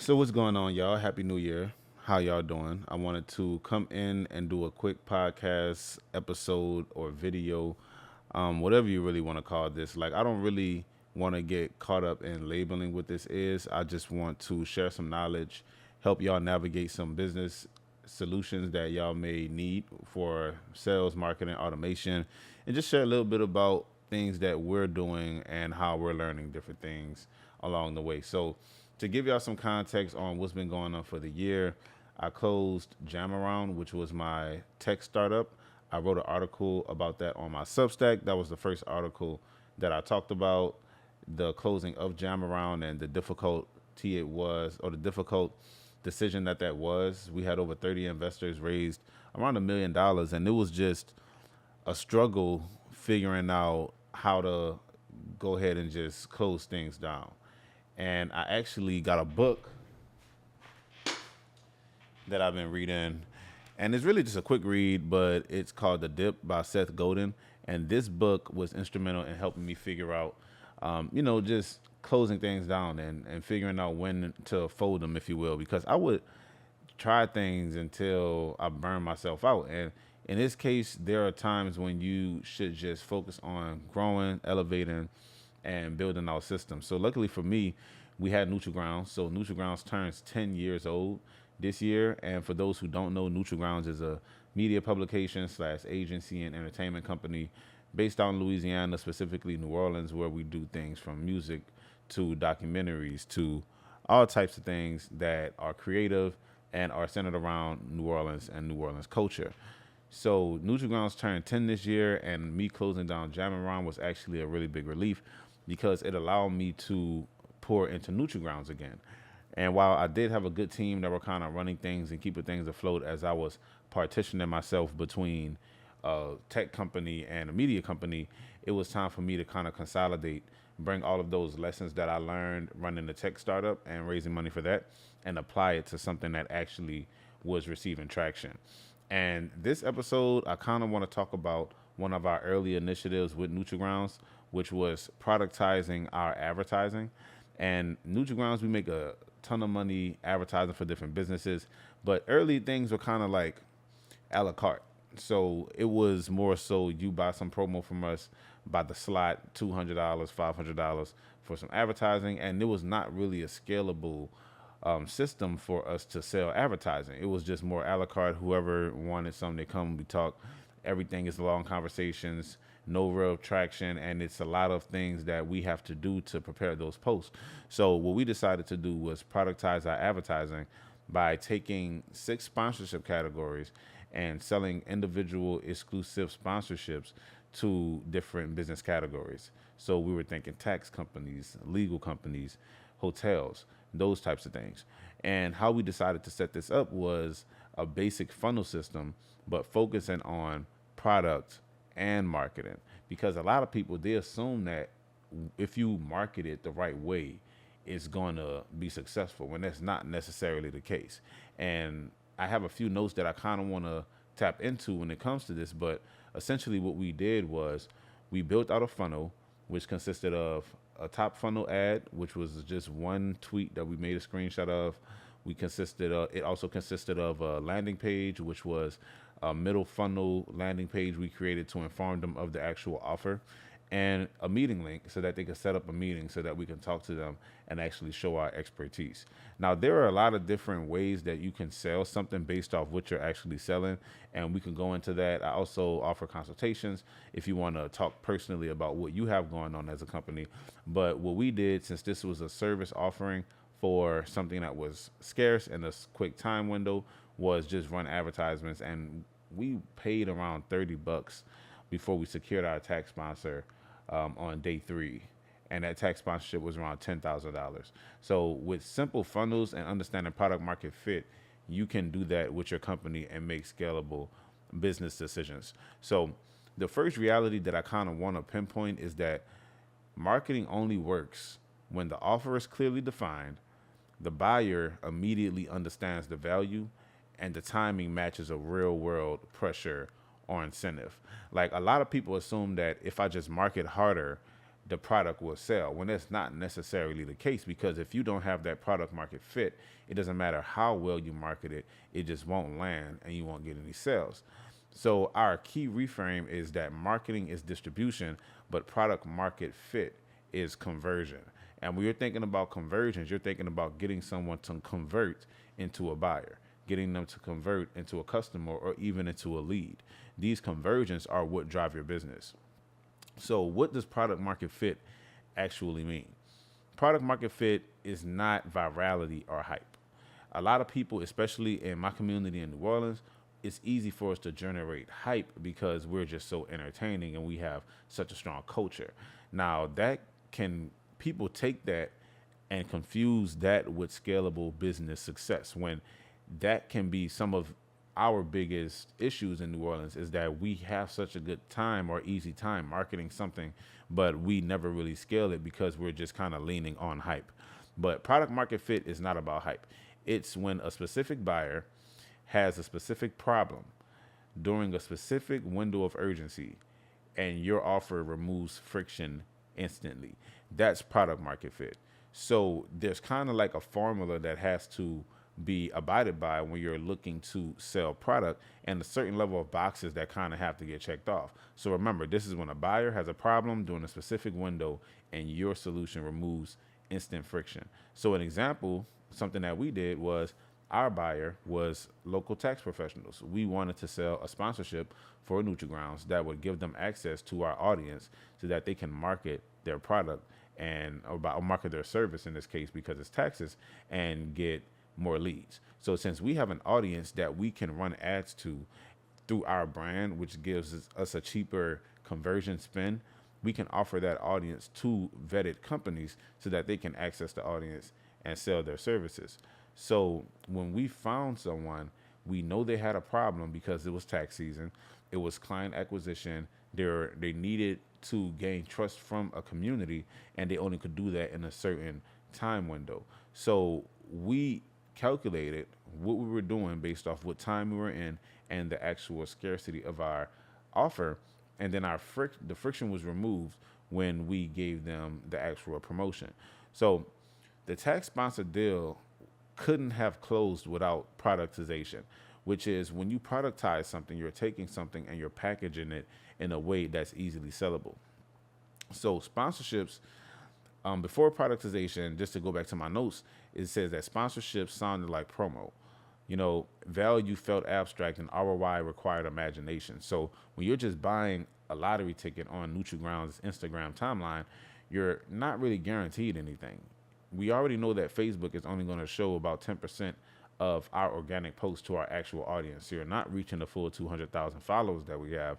So what's going on, y'all? Happy New Year. How y'all doing? I wanted to come in and do a quick podcast episode or video, whatever you really want to call this. Like, I don't really want to get caught up in labeling what this is. I just want to share some knowledge, help y'all navigate some business solutions that y'all may need for sales, marketing, automation, and just share a little bit about things that we're doing and how we're learning different things along the way. So, to give y'all some context on what's been going on for the year, I closed Jamaround, which was my tech startup. I wrote an article about that on my Substack. That was the first article that I talked about the closing of Jamaround and the difficulty it was, or the difficult decision that was. We had over 30 investors raised around $1 million, and it was just a struggle figuring out how to go ahead and just close things down. And I actually got a book that I've been reading, and it's really just a quick read, but it's called The Dip by Seth Godin. And this book was instrumental in helping me figure out, just closing things down and figuring out when to fold them, if you will, because I would try things until I burn myself out. And in this case, there are times when you should just focus on growing, elevating, and building our system. So luckily for me, we had NutriGrounds. So NutriGrounds turns 10 years old this year. And for those who don't know, NutriGrounds is a media publication slash agency and entertainment company based out in Louisiana, specifically New Orleans, where we do things from music to documentaries to all types of things that are creative and are centered around New Orleans and New Orleans culture. So NutriGrounds turned 10 this year, and me closing down Jamaron was actually a really big relief because it allowed me to pour into NutriGrounds again. And while I did have a good team that were kind of running things and keeping things afloat as I was partitioning myself between a tech company and a media company, it was time for me to kind of consolidate, bring all of those lessons that I learned running the tech startup and raising money for that, and apply it to something that actually was receiving traction. And this episode, I kind of want to talk about one of our early initiatives with NutriGrounds, which was productizing our advertising. And NutriGrounds, we make a ton of money advertising for different businesses, but early things were kind of like a la carte. So it was more so you buy some promo from us by the slot, $200, $500 for some advertising, and it was not really a scalable system for us to sell advertising. It was just more a la carte. Whoever wanted something, they come, we talk. Everything is long conversations, no real traction, and it's a lot of things that we have to do to prepare those posts. So what we decided to do was productize our advertising by taking 6 sponsorship categories and selling individual exclusive sponsorships to different business categories. So we were thinking tax companies, legal companies, hotels, those types of things. And how we decided to set this up was a basic funnel system, but focusing on product and marketing. Because a lot of people, they assume that if you market it the right way, it's going to be successful when that's not necessarily the case. And I have a few notes that I kind of want to tap into when it comes to this, but essentially what we did was we built out a funnel which consisted of a top funnel ad, which was just one tweet that we made a screenshot of. It also consisted of a landing page, which was a middle funnel landing page we created to inform them of the actual offer, and a meeting link so that they can set up a meeting so that we can talk to them and actually show our expertise. Now, there are a lot of different ways that you can sell something based off what you're actually selling, and we can go into that. I also offer consultations if you want to talk personally about what you have going on as a company. But what we did, since this was a service offering for something that was scarce in a quick time window, was just run advertisements, and we paid around $30 before we secured our tax sponsor on day 3, and that tax sponsorship was around $10,000. So with simple funnels and understanding product market fit, you can do that with your company and make scalable business decisions. So the first reality that I kind of want to pinpoint is that marketing only works when the offer is clearly defined, the buyer immediately understands the value, and the timing matches a real world pressure or incentive. Like, a lot of people assume that if I just market harder, the product will sell, when that's not necessarily the case, because if you don't have that product market fit, it doesn't matter how well you market it, it just won't land and you won't get any sales. So our key reframe is that marketing is distribution, but product market fit is conversion. And when you're thinking about conversions, you're thinking about getting someone to convert into a buyer, getting them to convert into a customer, or even into a lead. These conversions are what drive your business. So, what does product market fit actually mean? Product market fit is not virality or hype. A lot of people, especially in my community in New Orleans, it's easy for us to generate hype because we're just so entertaining and we have such a strong culture. Now, that can, people take that and confuse that with scalable business success, when that can be some of our biggest issues in New Orleans, is that we have such a good time or easy time marketing something, but we never really scale it because we're just kind of leaning on hype. But product market fit is not about hype. It's when a specific buyer has a specific problem during a specific window of urgency and your offer removes friction instantly. That's product market fit. So there's kind of like a formula that has to be abided by when you're looking to sell product, and a certain level of boxes that kind of have to get checked off. So remember, this is when a buyer has a problem during a specific window and your solution removes instant friction. So an example, something that we did was, our buyer was local tax professionals. We wanted to sell a sponsorship for Nutri-Grounds that would give them access to our audience so that they can market their product and or market their service in this case, because it's taxes, and get more leads. So since we have an audience that we can run ads to through our brand, which gives us a cheaper conversion spend, we can offer that audience to vetted companies so that they can access the audience and sell their services. So when we found someone, we know they had a problem because it was tax season, it was client acquisition, they needed to gain trust from a community, and they only could do that in a certain time window. So we calculated what we were doing based off what time we were in and the actual scarcity of our offer, and then the friction was removed when we gave them the actual promotion. So the tax sponsored deal couldn't have closed without productization, which is when you productize something, you're taking something and you're packaging it in a way that's easily sellable. So sponsorships, before productization, just to go back to my notes, it says that sponsorships sounded like promo. Value felt abstract and ROI required imagination. So when you're just buying a lottery ticket on Nutri-Grounds Instagram timeline, you're not really guaranteed anything. We already know that Facebook is only going to show about 10% of our organic posts to our actual audience. So you're not reaching the full 200,000 followers that we have.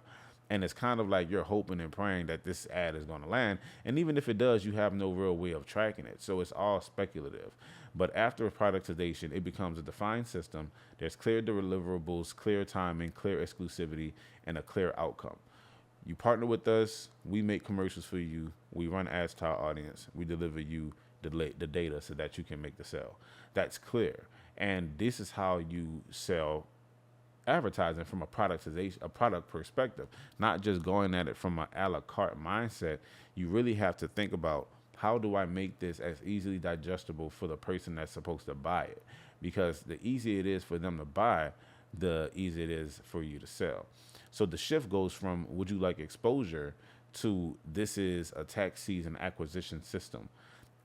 And it's kind of like you're hoping and praying that this ad is going to land. And even if it does, you have no real way of tracking it. So it's all speculative. But after productization, it becomes a defined system. There's clear deliverables, clear timing, clear exclusivity, and a clear outcome. You partner with us, we make commercials for you, we run ads to our audience, we deliver you the data so that you can make the sale. That's clear. And this is how you sell advertising from a product perspective, not just going at it from an a la carte mindset. You really have to think about, how do I make this as easily digestible for the person that's supposed to buy it? Because the easier it is for them to buy, the easier it is for you to sell. So the shift goes from would you like exposure to this is a tax season acquisition system.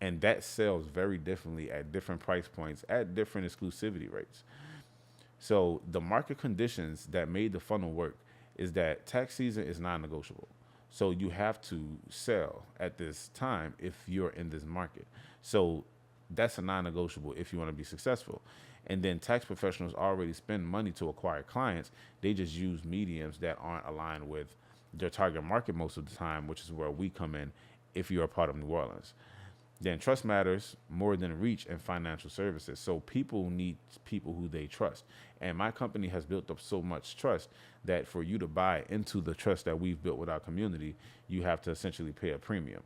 And that sells very differently at different price points, at different exclusivity rates. So the market conditions that made the funnel work is that tax season is non-negotiable. So you have to sell at this time if you're in this market. So that's a non-negotiable if you want to be successful. And then tax professionals already spend money to acquire clients. They just use mediums that aren't aligned with their target market most of the time, which is where we come in if you're a part of New Orleans. Then trust matters more than reach and financial services. So people need people who they trust. And my company has built up so much trust that for you to buy into the trust that we've built with our community, you have to essentially pay a premium.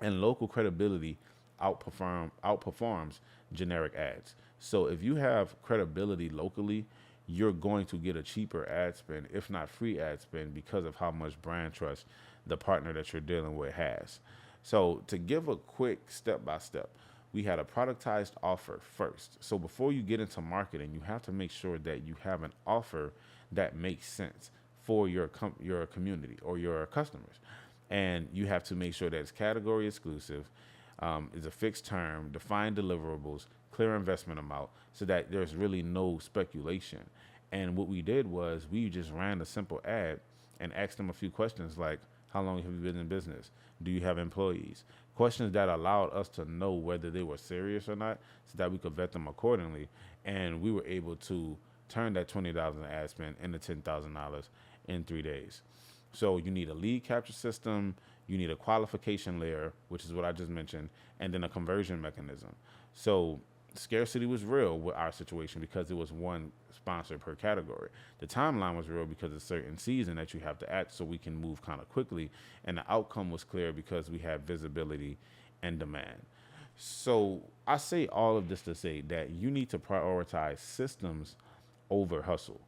And local credibility outperforms generic ads. So if you have credibility locally, you're going to get a cheaper ad spend, if not free ad spend, because of how much brand trust the partner that you're dealing with has. So to give a quick step by step, we had a productized offer first. So before you get into marketing, you have to make sure that you have an offer that makes sense for your community or your customers, and you have to make sure that it's category exclusive, is a fixed term, defined deliverables, clear investment amount, so that there's really no speculation. And what we did was we just ran a simple ad and asked them a few questions like, how long have you been in business? Do you have employees? Questions that allowed us to know whether they were serious or not, so that we could vet them accordingly. And we were able to turn that $20 in ad spend into $10,000 in 3 days. So you need a lead capture system, you need a qualification layer, which is what I just mentioned, and then a conversion mechanism. So scarcity was real with our situation because it was one sponsor per category. The timeline was real because it's certain season that you have to act so we can move kind of quickly. And the outcome was clear because we had visibility and demand. So I say all of this to say that you need to prioritize systems over hustle.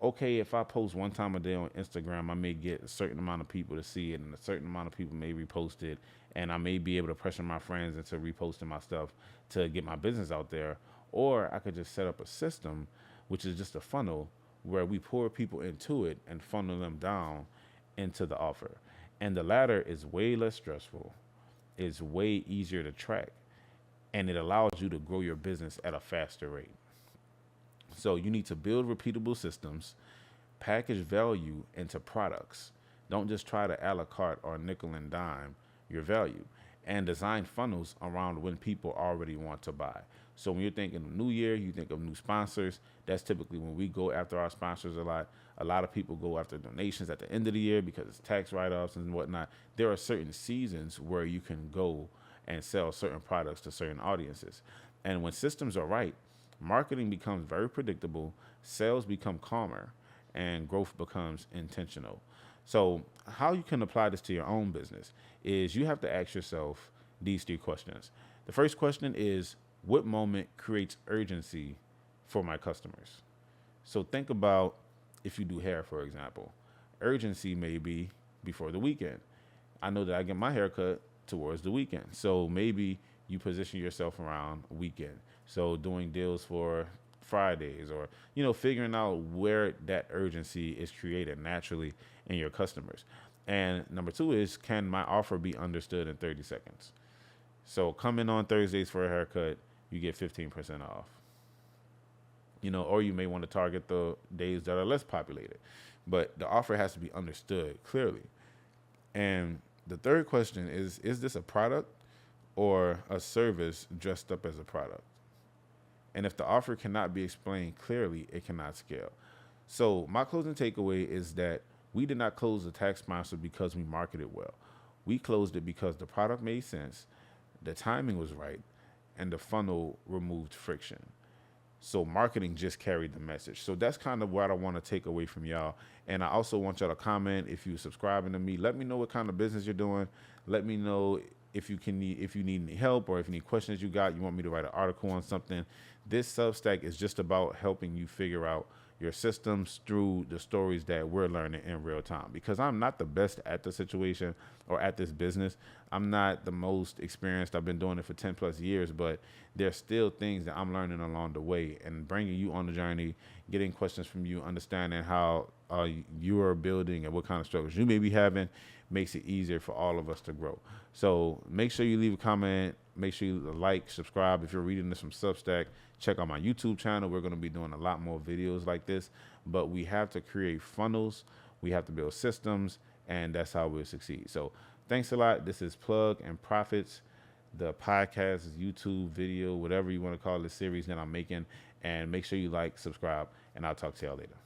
Okay, if I post one time a day on Instagram, I may get a certain amount of people to see it, and a certain amount of people may repost it, and I may be able to pressure my friends into reposting my stuff to get my business out there. Or I could just set up a system, which is just a funnel where we pour people into it and funnel them down into the offer. And the latter is way less stressful, is way easier to track, and it allows you to grow your business at a faster rate. So you need to build repeatable systems, package value into products. Don't just try to a la carte or nickel and dime your value, and design funnels around when people already want to buy. So when you're thinking of new year, you think of new sponsors. That's typically when we go after our sponsors a lot. A lot of people go after donations at the end of the year because it's tax write-offs and whatnot. There are certain seasons where you can go and sell certain products to certain audiences. And when systems are right, marketing becomes very predictable, sales become calmer, and growth becomes intentional. So, how you can apply this to your own business is you have to ask yourself these three questions. The first question is, what moment creates urgency for my customers? So, think about if you do hair, for example. Urgency may be before the weekend. I know that I get my hair cut towards the weekend. So, maybe you position yourself around weekend. So doing deals for Fridays, or figuring out where that urgency is created naturally in your customers. And number two is, can my offer be understood in 30 seconds? So come in on Thursdays for a haircut, you get 15% off. Or you may want to target the days that are less populated. But the offer has to be understood clearly. And the third question is this a product or a service dressed up as a product? And if the offer cannot be explained clearly, it cannot scale. So my closing takeaway is that we did not close the tax sponsor because we marketed well. We closed it because the product made sense, the timing was right, and the funnel removed friction. So marketing just carried the message. So that's kind of what I want to take away from y'all. And I also want y'all to comment if you're subscribing to me. Let me know what kind of business you're doing. Let me know if you need any help, or if you need questions you want me to write an article on something. This Substack is just about helping you figure out your systems through the stories that we're learning in real time, because I'm not the best at the situation or at this business. I'm not the most experienced. I've been doing it for 10 plus years, but there's still things that I'm learning along the way, and bringing you on the journey, getting questions from you, understanding how you are building and what kind of struggles you may be having, makes it easier for all of us to grow. So make sure you leave a comment. Make sure you like, subscribe. If you're reading this from Substack, check out my YouTube channel. We're going to be doing a lot more videos like this, but we have to create funnels. We have to build systems, and that's how we'll succeed. So thanks a lot. This is Plug and Profits, the podcast, YouTube video, whatever you want to call this series that I'm making. And make sure you like, subscribe, and I'll talk to y'all later.